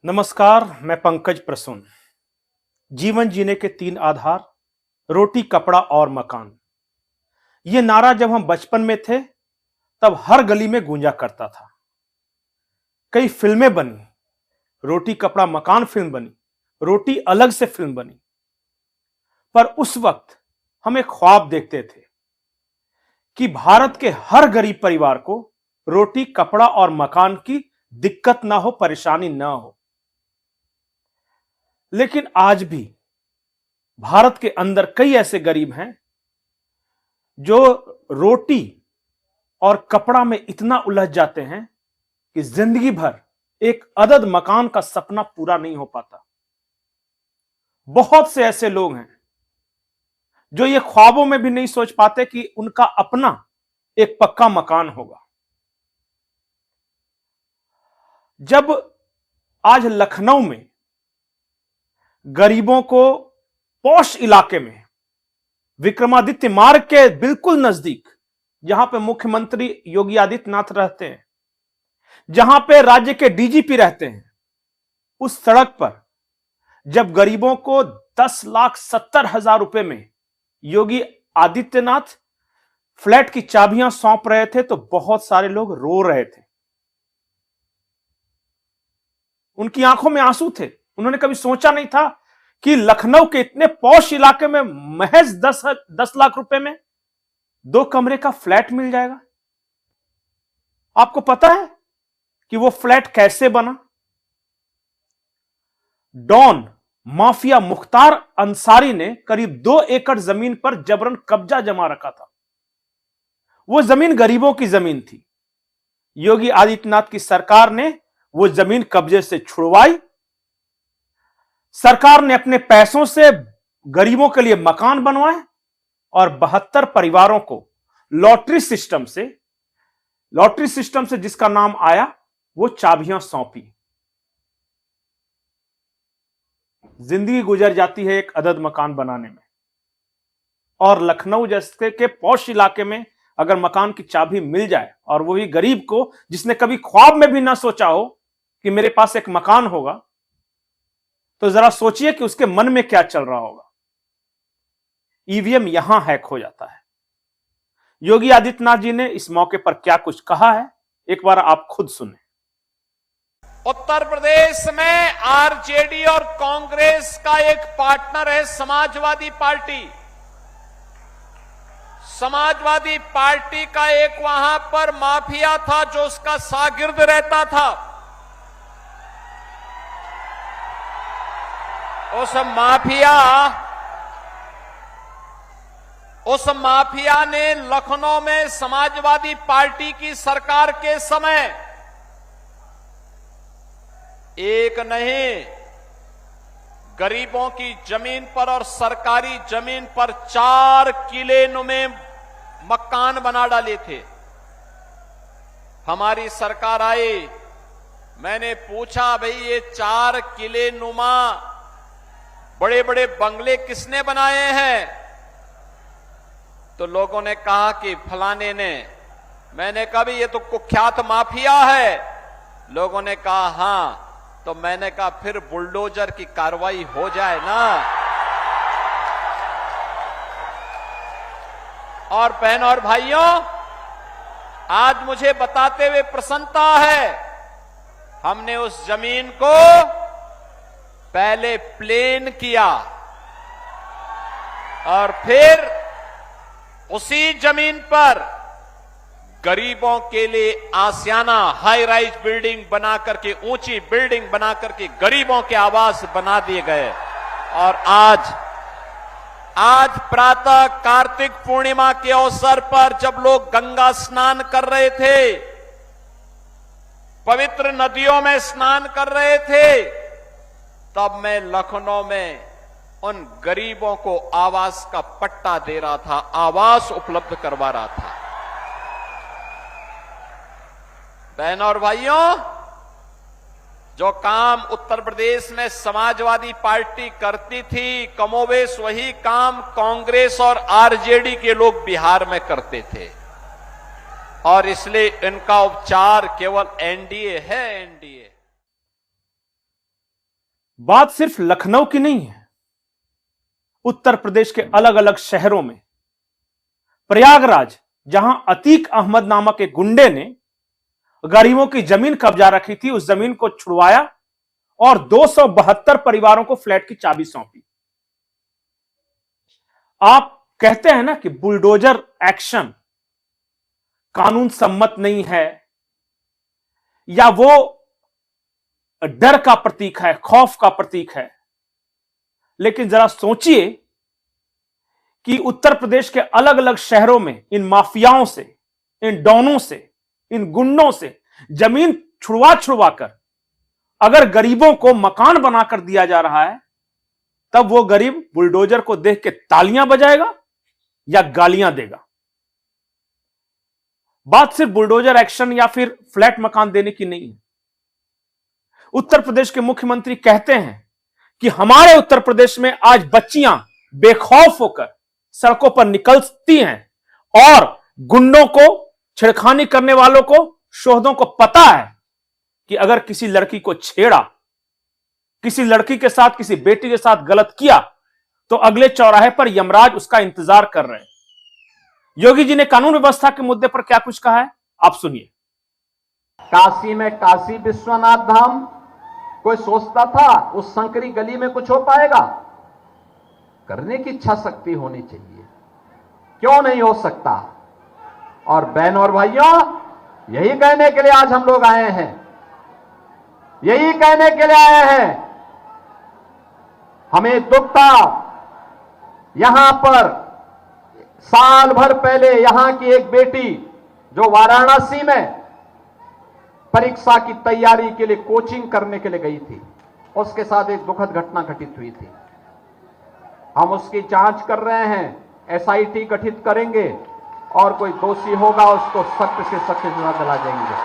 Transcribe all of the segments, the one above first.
नमस्कार, मैं पंकज प्रसून। जीवन जीने के तीन आधार, रोटी, कपड़ा और मकान। यह नारा जब हम बचपन में थे तब हर गली में गूंजा करता था। कई फिल्में बनी, रोटी कपड़ा मकान फिल्म बनी, रोटी अलग से फिल्म बनी। पर उस वक्त हम एक ख्वाब देखते थे कि भारत के हर गरीब परिवार को रोटी, कपड़ा और मकान की दिक्कत ना हो, परेशानी ना हो। लेकिन आज भी भारत के अंदर कई ऐसे गरीब हैं जो रोटी और कपड़ा में इतना उलझ जाते हैं कि जिंदगी भर एक अदद मकान का सपना पूरा नहीं हो पाता। बहुत से ऐसे लोग हैं जो ये ख्वाबों में भी नहीं सोच पाते कि उनका अपना एक पक्का मकान होगा। जब आज लखनऊ में गरीबों को पॉश इलाके में विक्रमादित्य मार्ग के बिल्कुल नजदीक, जहां पे मुख्यमंत्री योगी आदित्यनाथ रहते हैं, जहां पे राज्य के डीजीपी रहते हैं, उस सड़क पर जब गरीबों को 10,70,000 रुपए में योगी आदित्यनाथ फ्लैट की चाबियां सौंप रहे थे तो बहुत सारे लोग रो रहे थे। उनकी आंखों में आंसू थे। उन्होंने कभी सोचा नहीं था कि लखनऊ के इतने पॉश इलाके में महज 10 लाख रुपए में 2 कमरे का फ्लैट मिल जाएगा। आपको पता है कि वो फ्लैट कैसे बना? डॉन माफिया मुख्तार अंसारी ने करीब 2 एकड़ जमीन पर जबरन कब्जा जमा रखा था। वो जमीन गरीबों की जमीन थी। योगी आदित्यनाथ की सरकार ने वो जमीन कब्जे से छुड़वाई। सरकार ने अपने पैसों से गरीबों के लिए मकान बनवाए और 72 परिवारों को लॉटरी सिस्टम से जिसका नाम आया, वो चाबियां सौंपी। जिंदगी गुजर जाती है एक अदद मकान बनाने में। और लखनऊ जैसे के पॉश इलाके में अगर मकान की चाबी मिल जाए, और वो भी गरीब को जिसने कभी ख्वाब में भी ना सोचा हो कि मेरे पास एक मकान होगा, तो जरा सोचिए कि उसके मन में क्या चल रहा होगा। ईवीएम यहां हैक हो जाता है। योगी आदित्यनाथ जी ने इस मौके पर क्या कुछ कहा है, एक बार आप खुद सुने। उत्तर प्रदेश में आरजेडी और कांग्रेस का एक पार्टनर है समाजवादी पार्टी। समाजवादी पार्टी का एक वहां पर माफिया था जो उसका शागिर्द रहता था। उस माफिया ने लखनऊ में समाजवादी पार्टी की सरकार के समय एक नहीं, गरीबों की जमीन पर और सरकारी जमीन पर 4 किले नुमे मकान बना डाले थे। हमारी सरकार आई, मैंने पूछा, भाई ये 4 किले नुमा बड़े बड़े बंगले किसने बनाए हैं? तो लोगों ने कहा कि फलाने ने। मैंने कहा भी ये तो कुख्यात माफिया है। लोगों ने कहा हां। तो मैंने कहा फिर बुलडोजर की कार्रवाई हो जाए ना। और बहनों और भाइयों, आज मुझे बताते हुए प्रसन्नता है, हमने उस जमीन को पहले प्लेन किया और फिर उसी जमीन पर गरीबों के लिए आसियाना हाई राइज बिल्डिंग बना करके, ऊंची बिल्डिंग बना करके गरीबों के आवास बना दिए गए। और आज प्रातः कार्तिक पूर्णिमा के अवसर पर जब लोग गंगा स्नान कर रहे थे, पवित्र नदियों में स्नान कर रहे थे, तब मैं लखनऊ में उन गरीबों को आवास का पट्टा दे रहा था, आवास उपलब्ध करवा रहा था। बहनों और भाइयों, जो काम उत्तर प्रदेश में समाजवादी पार्टी करती थी, कमोबेश वही काम कांग्रेस और आरजेडी के लोग बिहार में करते थे। और इसलिए इनका उपचार केवल एनडीए है, एनडीए। बात सिर्फ लखनऊ की नहीं है। उत्तर प्रदेश के अलग अलग शहरों में, प्रयागराज, जहां अतीक अहमद नामक एक गुंडे ने गरीबों की जमीन कब्जा रखी थी, उस जमीन को छुड़वाया और 272 परिवारों को फ्लैट की चाबी सौंपी। आप कहते हैं ना कि बुलडोजर एक्शन कानून सम्मत नहीं है, या वो डर का प्रतीक है, खौफ का प्रतीक है, लेकिन जरा सोचिए कि उत्तर प्रदेश के अलग अलग शहरों में इन माफियाओं से, इन डॉनों से, इन गुंडों से जमीन छुड़वा कर अगर गरीबों को मकान बनाकर दिया जा रहा है, तब वो गरीब बुलडोजर को देख के तालियां बजाएगा या गालियां देगा। बात सिर्फ बुलडोजर एक्शन या फिर फ्लैट मकान देने की नहीं है। उत्तर प्रदेश के मुख्यमंत्री कहते हैं कि हमारे उत्तर प्रदेश में आज बच्चियां बेखौफ होकर सड़कों पर निकलती हैं और गुंडों को, छेड़खानी करने वालों को, शोहदों को पता है कि अगर किसी लड़की को छेड़ा, किसी लड़की के साथ, किसी बेटी के साथ गलत किया, तो अगले चौराहे पर यमराज उसका इंतजार कर रहे हैं। योगी जी ने कानून व्यवस्था के मुद्दे पर क्या कुछ कहा है, आप सुनिए। काशी में काशी विश्वनाथ धाम, कोई सोचता था उस संकरी गली में कुछ हो पाएगा? करने की इच्छा शक्ति होनी चाहिए, क्यों नहीं हो सकता? और बहनों और भाइयों, यही कहने के लिए आज हम लोग आए हैं, यही कहने के लिए आए हैं। हमें दुख था, यहां पर साल भर पहले यहां की एक बेटी जो वाराणसी में परीक्षा की तैयारी के लिए कोचिंग करने के लिए गई थी, उसके साथ एक दुखद घटना घटित हुई थी। हम उसकी जांच कर रहे हैं, एसआईटी गठित करेंगे और कोई दोषी होगा उसको सख्त से सख्त सजा दिला देंगे।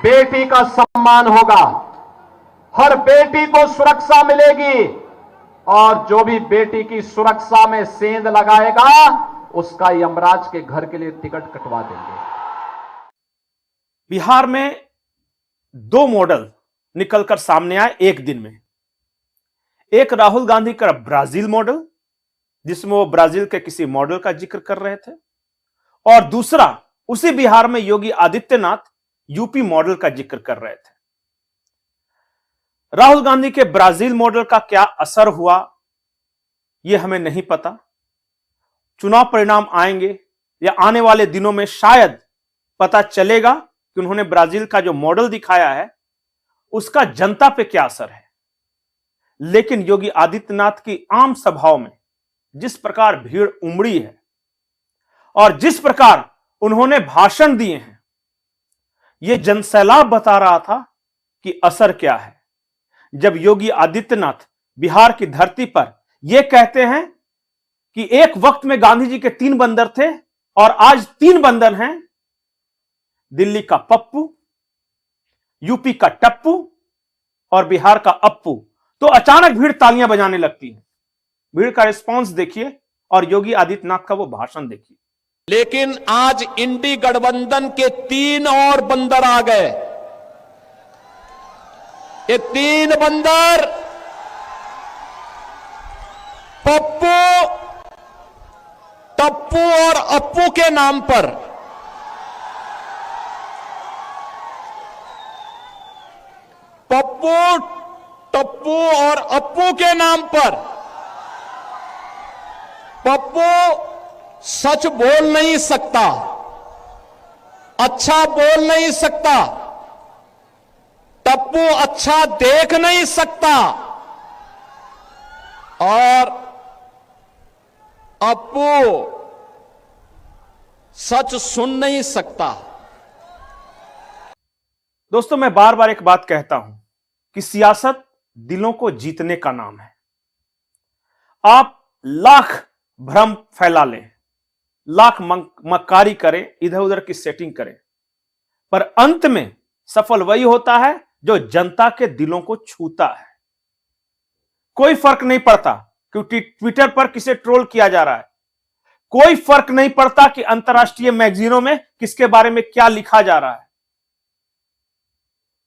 बेटी का सम्मान होगा, हर बेटी को सुरक्षा मिलेगी और जो भी बेटी की सुरक्षा में सेंध लगाएगा उसका यमराज के घर के लिए टिकट कटवा देंगे। बिहार में 2 मॉडल निकलकर सामने आए एक दिन में। एक राहुल गांधी का ब्राजील मॉडल, जिसमें वो ब्राजील के किसी मॉडल का जिक्र कर रहे थे, और दूसरा उसी बिहार में योगी आदित्यनाथ यूपी मॉडल का जिक्र कर रहे थे। राहुल गांधी के ब्राजील मॉडल का क्या असर हुआ, यह हमें नहीं पता। चुनाव परिणाम आएंगे या आने वाले दिनों में शायद पता चलेगा कि उन्होंने ब्राजील का जो मॉडल दिखाया है उसका जनता पे क्या असर है। लेकिन योगी आदित्यनाथ की आम सभाओं में जिस प्रकार भीड़ उमड़ी है और जिस प्रकार उन्होंने भाषण दिए हैं, यह जनसैलाब बता रहा था कि असर क्या है। जब योगी आदित्यनाथ बिहार की धरती पर यह कहते हैं कि एक वक्त में गांधी जी के 3 बंदर थे और आज 3 बंदर हैं, दिल्ली का पप्पू, यूपी का टप्पू और बिहार का अप्पू, तो अचानक भीड़ तालियां बजाने लगती है। भीड़ का रिस्पांस देखिए और योगी आदित्यनाथ का वो भाषण देखिए। लेकिन आज इंडी गठबंधन के 3 और बंदर आ गए। ये 3 बंदर पप्पू, टप्पू और अप्पू के नाम पर पप्पू, टप्पू और अप्पू के नाम पर पप्पू सच बोल नहीं सकता, अच्छा बोल नहीं सकता, टप्पू अच्छा देख नहीं सकता और अप्पू सच सुन नहीं सकता। दोस्तों, मैं बार बार एक बात कहता हूं कि सियासत दिलों को जीतने का नाम है। आप लाख भ्रम फैला लें, लाख मक्कारी करें, इधर उधर की सेटिंग करें, पर अंत में सफल वही होता है जो जनता के दिलों को छूता है। कोई फर्क नहीं पड़ता कि ट्विटर पर किसे ट्रोल किया जा रहा है, कोई फर्क नहीं पड़ता कि अंतर्राष्ट्रीय मैगजीनों में किसके बारे में क्या लिखा जा रहा है,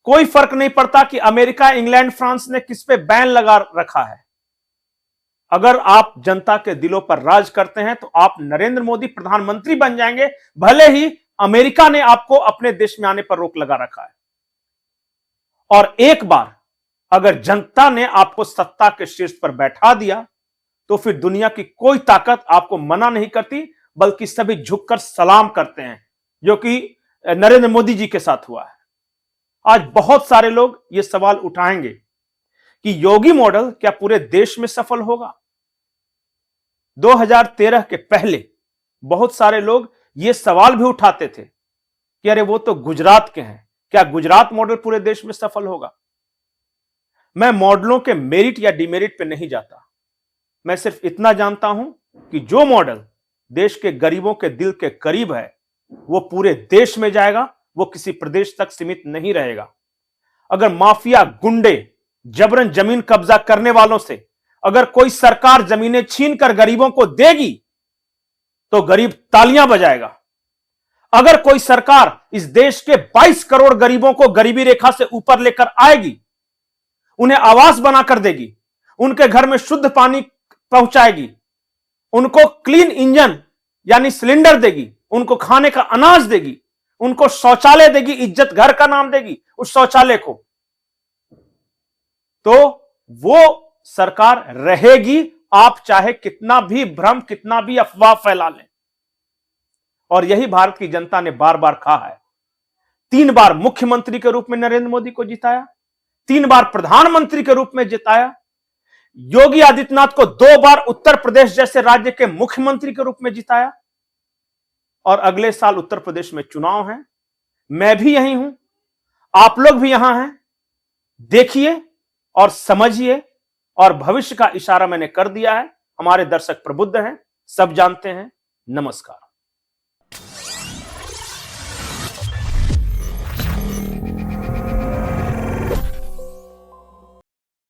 कोई फर्क नहीं पड़ता कि अमेरिका, इंग्लैंड, फ्रांस ने किस पे बैन लगा रखा है। अगर आप जनता के दिलों पर राज करते हैं तो आप नरेंद्र मोदी प्रधानमंत्री बन जाएंगे, भले ही अमेरिका ने आपको अपने देश में आने पर रोक लगा रखा है। और एक बार अगर जनता ने आपको सत्ता के शीर्ष पर बैठा दिया तो फिर दुनिया की कोई ताकत आपको मना नहीं करती, बल्कि सभी झुककर सलाम करते हैं, जो कि नरेंद्र मोदी जी के साथ हुआ है। आज बहुत सारे लोग यह सवाल उठाएंगे कि योगी मॉडल क्या पूरे देश में सफल होगा। 2013 के पहले बहुत सारे लोग यह सवाल भी उठाते थे कि अरे वो तो गुजरात के हैं, क्या गुजरात मॉडल पूरे देश में सफल होगा। मैं मॉडलों के मेरिट या डिमेरिट पे नहीं जाता, मैं सिर्फ इतना जानता हूं कि जो मॉडल देश के गरीबों के दिल के करीब है वो पूरे देश में जाएगा, वो किसी प्रदेश तक सीमित नहीं रहेगा। अगर माफिया, गुंडे, जबरन जमीन कब्जा करने वालों से अगर कोई सरकार जमीनें छीनकर गरीबों को देगी तो गरीब तालियां बजाएगा। अगर कोई सरकार इस देश के 22 करोड़ गरीबों को गरीबी रेखा से ऊपर लेकर आएगी, उन्हें आवास बनाकर देगी, उनके घर में शुद्ध पानी पहुंचाएगी, उनको क्लीन इंजन यानी सिलेंडर देगी, उनको खाने का अनाज देगी, उनको शौचालय देगी, इज्जत घर का नाम देगी उस शौचालय को, तो वो सरकार रहेगी, आप चाहे कितना भी भ्रम, कितना भी अफवाह फैला लें। और यही भारत की जनता ने बार बार कहा है। 3 बार मुख्यमंत्री के रूप में नरेंद्र मोदी को जिताया, 3 बार प्रधानमंत्री के रूप में जिताया, योगी आदित्यनाथ को 2 बार उत्तर प्रदेश जैसे राज्य के मुख्यमंत्री के रूप में जिताया। और अगले साल उत्तर प्रदेश में चुनाव हैं, मैं भी यही हूं, आप लोग भी यहां हैं। देखिए और समझिए, और भविष्य का इशारा मैंने कर दिया है। हमारे दर्शक प्रबुद्ध हैं, सब जानते हैं। नमस्कार।